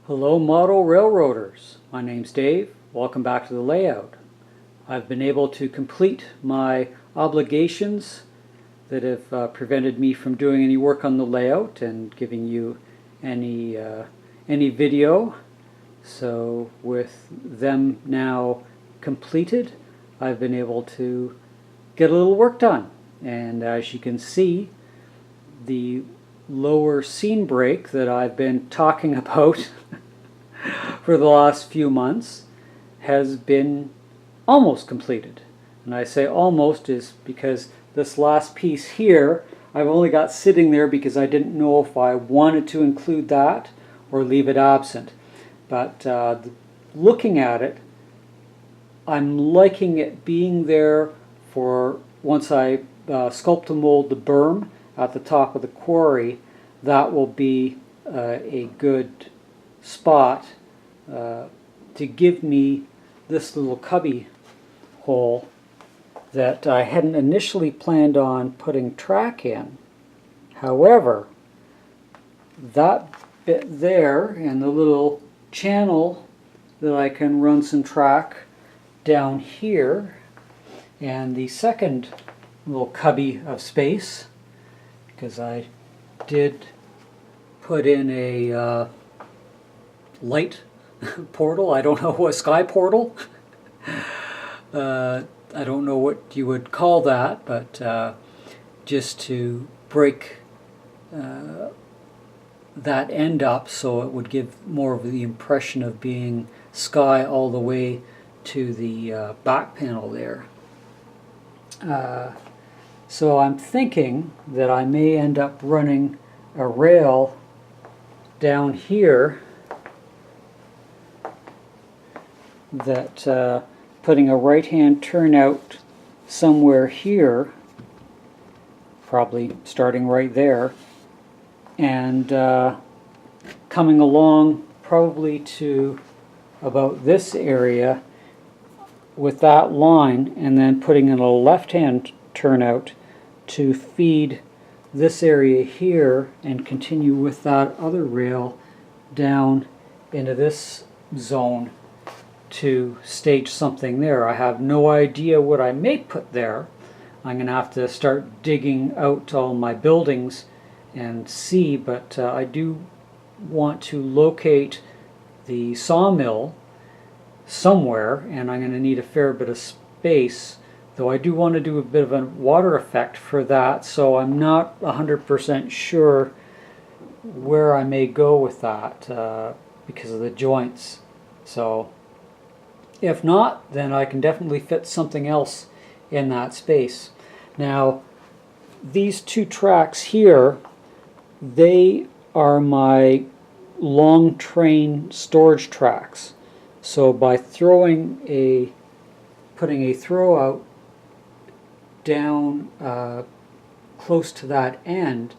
Hello model railroaders, my name's Dave. Welcome back to the layout. I've been able to complete my obligations that have prevented me from doing any work on the layout and giving you any video. So with them now completed, I've been able to get a little work done. And as you can see, the lower scene break that I've been talking about for the last few months has been almost completed. And I say almost is because this last piece here I've only got sitting there because I didn't know if I wanted to include that or leave it absent. But looking at it, I'm liking it being there for once I sculpt and mold the berm at the top of the quarry. That will be a good spot to give me this little cubby hole that I hadn't initially planned on putting track in. However, that bit there and the little channel that I can run some track down here, and the second little cubby of space, because I did put in a light portal. I don't know, a sky portal. I don't know what you would call that, but just to break that end up so it would give more of the impression of being sky all the way to the back panel there. So I'm thinking that I may end up running a rail down here that putting a right-hand turnout somewhere here, probably starting right there, and coming along probably to about this area with that line, and then putting in a left-hand turnout to feed this area here and continue with that other rail down into this zone to stage something there. I have no idea what I may put there. I'm going to have to start digging out all my buildings and see, but I do want to locate the sawmill somewhere, and I'm going to need a fair bit of space, though I do want to do a bit of a water effect for that, so I'm not 100% sure where I may go with that because of the joints. So if not, then I can definitely fit something else in that space. Now, these two tracks here, they are my long train storage tracks. So by putting a throw out down close to that end,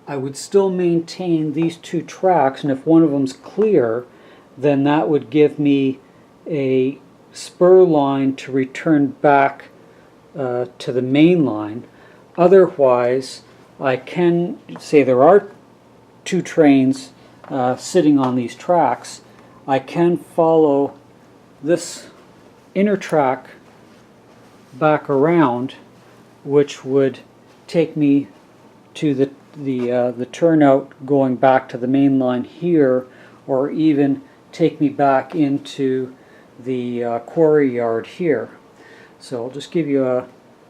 I would still maintain these two tracks, and if one of them's clear, then that would give me a spur line to return back to the main line. Otherwise, I can say there are two trains sitting on these tracks. I can follow this inner track back around, which would take me to the turnout going back to the main line here, or even take me back into the quarry yard here. So I'll just give you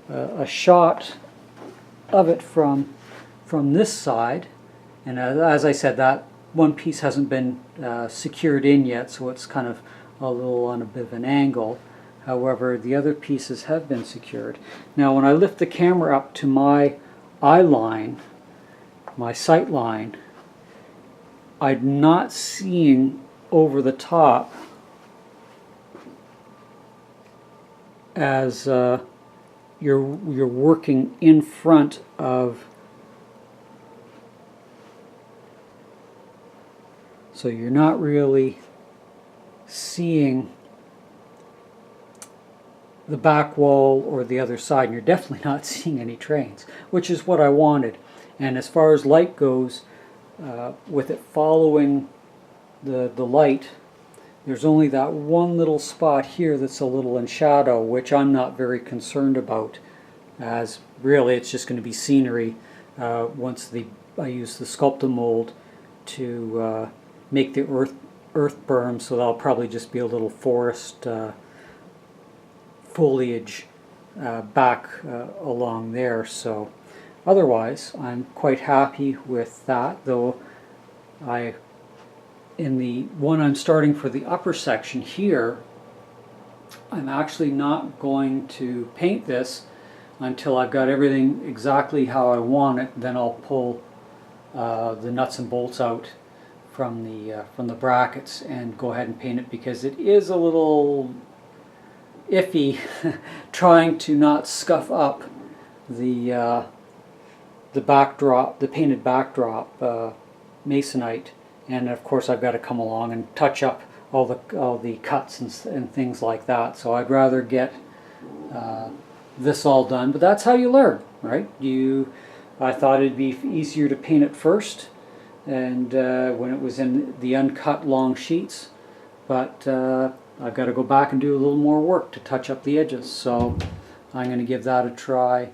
a shot of it from this side, and as I said, that one piece hasn't been secured in yet, so it's kind of a little on a bit of an angle. However, the other pieces have been secured. Now when I lift the camera up to my eye line, my sight line, I'm not seeing over the top as you're working in front of, so you're not really seeing the back wall or the other side, and you're definitely not seeing any trains, which is what I wanted. And as far as light goes, with it following the light, there's only that one little spot here that's a little in shadow, which I'm not very concerned about, as really it's just going to be scenery once I use the Sculptamold to make the earth berm, so that'll probably just be a little forest foliage back along there. So otherwise I'm quite happy with that, though in the one I'm starting for the upper section here, I'm actually not going to paint this until I've got everything exactly how I want it. Then I'll pull the nuts and bolts out from the brackets and go ahead and paint it, because it is a little iffy trying to not scuff up the backdrop, the painted backdrop masonite. And of course I've got to come along and touch up all the cuts and things like that. So I'd rather get this all done. But that's how you learn, right? I thought it'd be easier to paint it first, and when it was in the uncut long sheets. But I've got to go back and do a little more work to touch up the edges. So I'm going to give that a try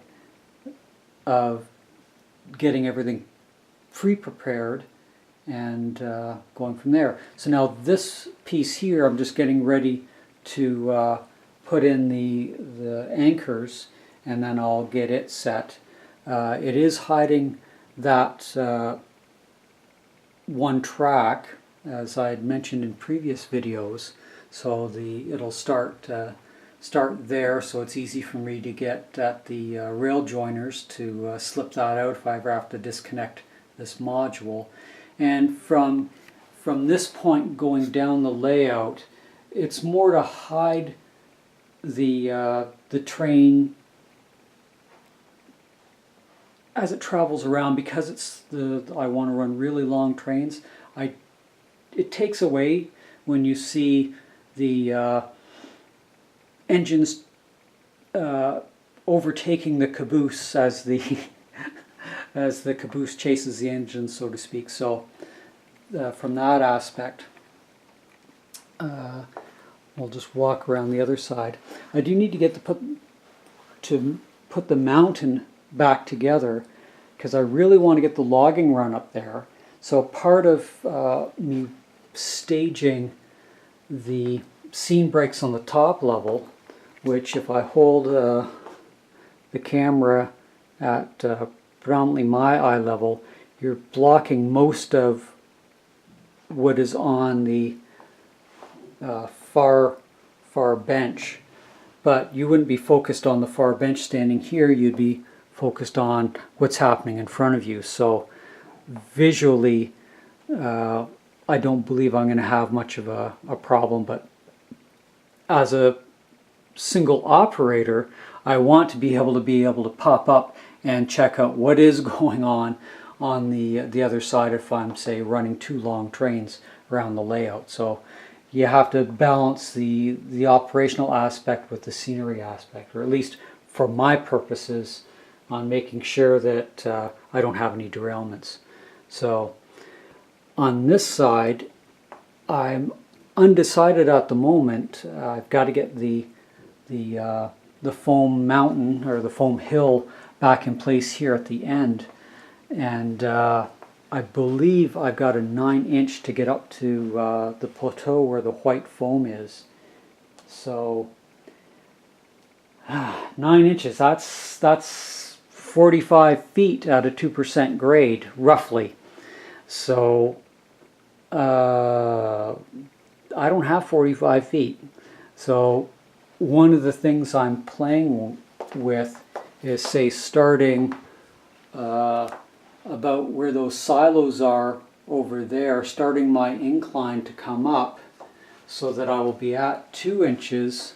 of getting everything pre-prepared and going from there. So now this piece here, I'm just getting ready to put in the anchors, and then I'll get it set. It is hiding that one track, as I had mentioned in previous videos, so it'll start there, so it's easy for me to get at the rail joiners to slip that out if I ever have to disconnect this module. And from this point going down the layout, it's more to hide the train as it travels around, because I want to run really long trains. It takes away when you see the engines overtaking the caboose as the as the caboose chases the engine, so to speak. So from that aspect, we'll just walk around the other side. I do need to get to put the mountain back together, because I really want to get the logging run up there. So part of me staging the seam breaks on the top level, which if I hold the camera at predominantly my eye level, you're blocking most of what is on the far bench, but you wouldn't be focused on the far bench standing here. You'd be focused on what's happening in front of you. So visually, I don't believe I'm going to have much of a problem, but as a single operator, I want to be able to pop up and check out what is going on the other side if I'm, say, running 2 long trains around the layout. So you have to balance the operational aspect with the scenery aspect, or at least for my purposes, on making sure that I don't have any derailments. So on this side, I'm undecided at the moment. I've got to get the foam mountain, or the foam hill, back in place here at the end, and I believe I've got a 9-inch to get up to the plateau where the white foam is. So 9 inches, that's 45 feet at a 2% grade, roughly. So I don't have 45 feet. So one of the things I'm playing with is, say, starting about where those silos are over there, starting my incline to come up, so that I will be at 2 inches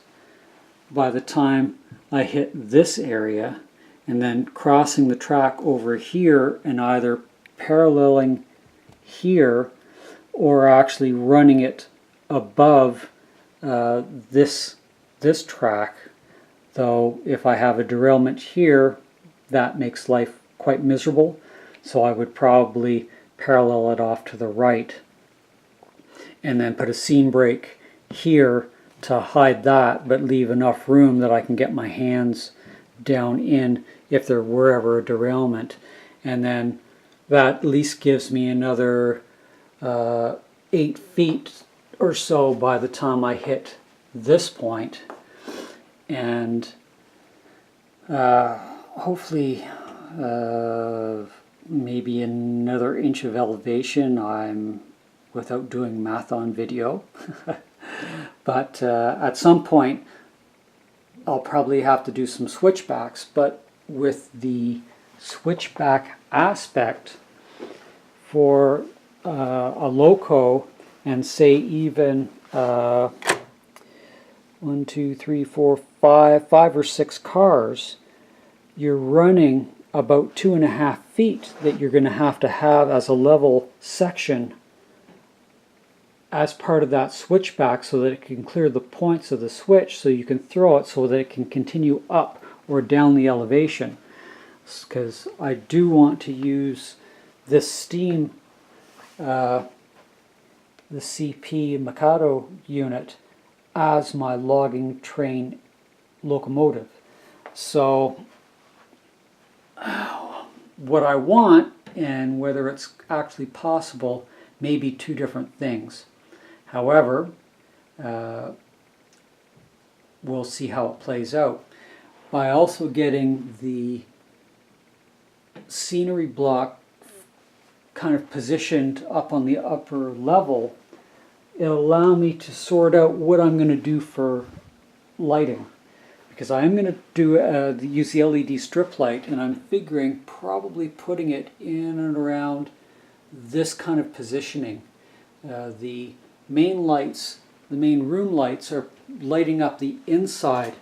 by the time I hit this area, and then crossing the track over here and either paralleling here or actually running it above this track. Though if I have a derailment here, that makes life quite miserable, so I would probably parallel it off to the right. and then put a seam brake here to hide that, but leave enough room that I can get my hands down in if there were ever a derailment. And then that at least gives me another 8 feet or so by the time I hit this point. And hopefully maybe another inch of elevation. I'm without doing math on video. But at some point I'll probably have to do some switchbacks, but with the switchback aspect for a loco, and say even 1, 2, 3, 4, 5 or 6 cars, you're running about 2.5 feet that you're going to have as a level section as part of that switchback, so that it can clear the points of the switch, so you can throw it so that it can continue up or down the elevation. Because I do want to use this steam, the CP Mikado unit, as my logging train locomotive. So what I want, and whether it's actually possible, may be two different things. However, we'll see how it plays out. By also getting the scenery block kind of positioned up on the upper level, it'll allow me to sort out what I'm going to do for lighting. Because I am going to use the LED strip light, and I'm figuring probably putting it in and around this kind of positioning. The main lights, the main room lights, are lighting up the inside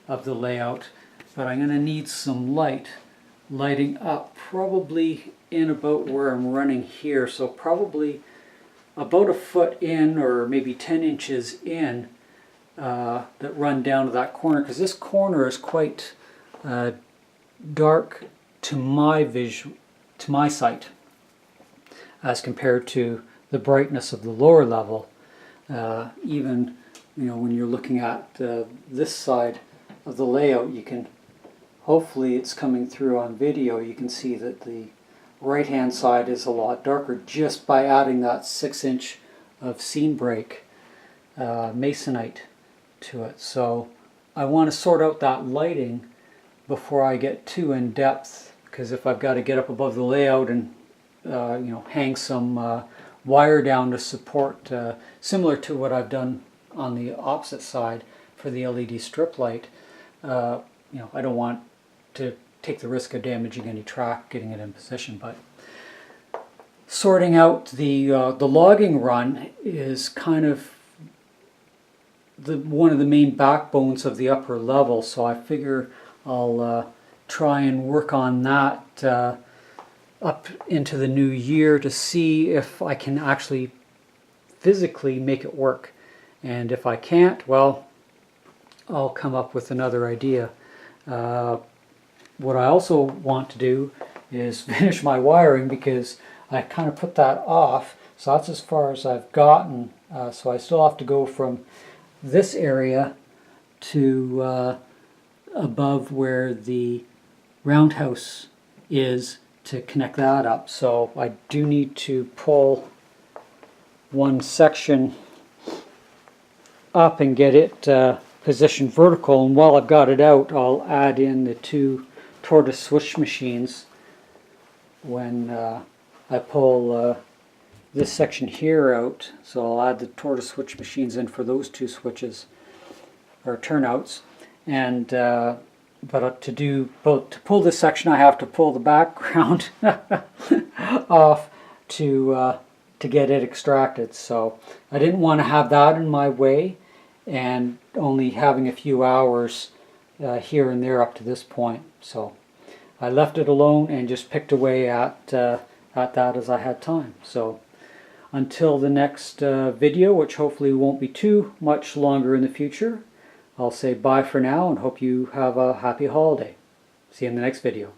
of the layout, but I'm going to need some light lighting up probably in about where I'm running here, so probably about a foot in, or maybe 10 inches in, that run down to that corner, because this corner is quite dark to my sight as compared to the brightness of the lower level. Even when you're looking at this side of the layout, you can, hopefully it's coming through on video, you can see that the right hand side is a lot darker just by adding that 6-inch of seam brake masonite to it. So I want to sort out that lighting before I get too in depth, because if I've got to get up above the layout and hang some wire down to support, similar to what I've done on the opposite side for the LED strip light, I don't want to take the risk of damaging any track getting it in position. But sorting out the logging run is kind of one of the main backbones of the upper level, so I figure I'll try and work on that up into the new year to see if I can actually physically make it work. And if I can't, well, I'll come up with another idea. What I also want to do is finish my wiring, because I kind of put that off, so that's as far as I've gotten. So I still have to go from this area to above where the roundhouse is to connect that up. So I do need to pull one section up and get it positioned vertical, and while I've got it out, I'll add in the 2 tortoise switch machines when I pull this section here out. So I'll add the tortoise switch machines in for those 2 switches, or turnouts. And but to pull this section, I have to pull the background off to get it extracted. So I didn't want to have that in my way, and only having a few hours here and there up to this point. So I left it alone and just picked away at that as I had time. So until the next video, which hopefully won't be too much longer in the future, I'll say bye for now and hope you have a happy holiday. See you in the next video.